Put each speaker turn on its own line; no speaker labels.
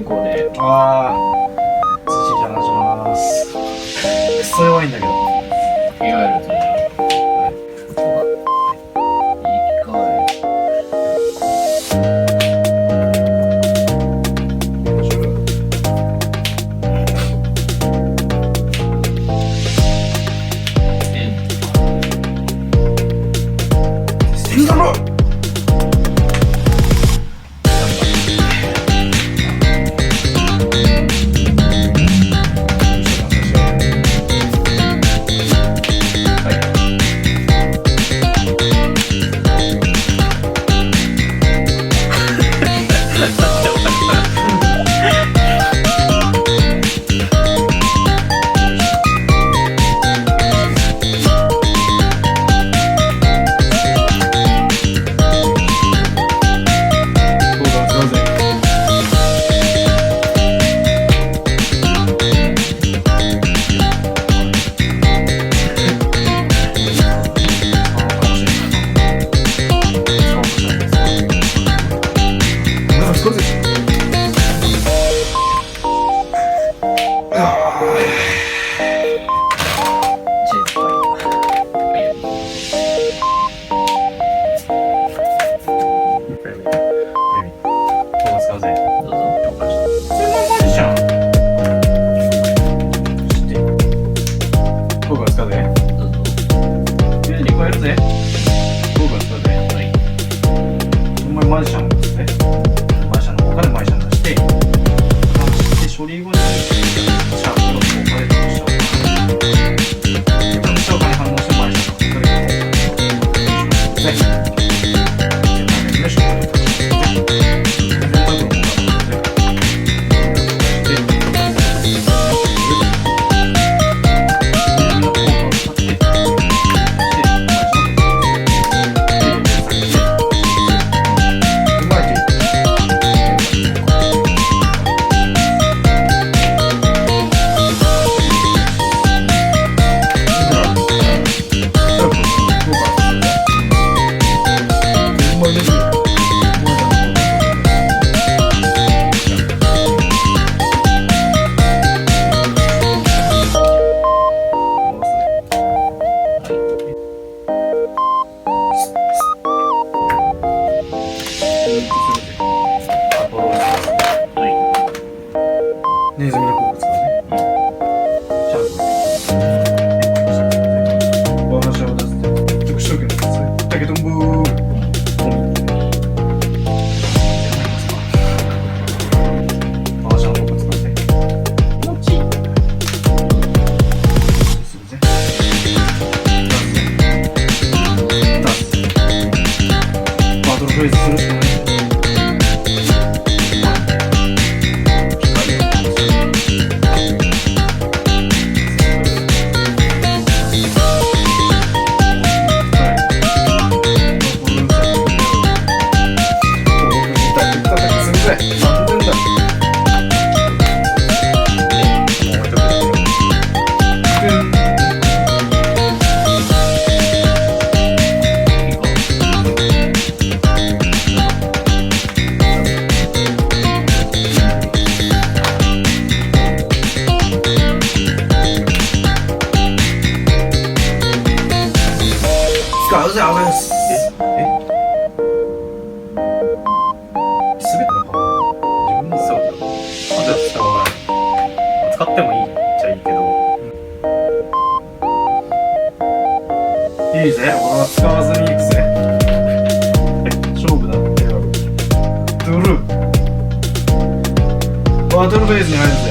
先行で。
ああ、寿司じゃなします。くそ弱いんだけど。
いわゆる通常。
マジシャンですね。マジシャンの他でマジシャン出して、処理後にシャープの効果で特殊効果に反応してマジシャンの効果でネズミの効果使うね。シャープ。お話を出すって特殊権です。だけどもマーシャンの効果使って気持ちいい。するぜ。出す。バトルフェイスするしかない。使うぜ、あれです。すべてのパワー自分の
そうだ。あと使わない。使ってもいいっちゃいいけど。
いいぜ、俺は使わずに行くぜ。勝負だってよ。ドゥルー。バトルフェイズに入るぜ。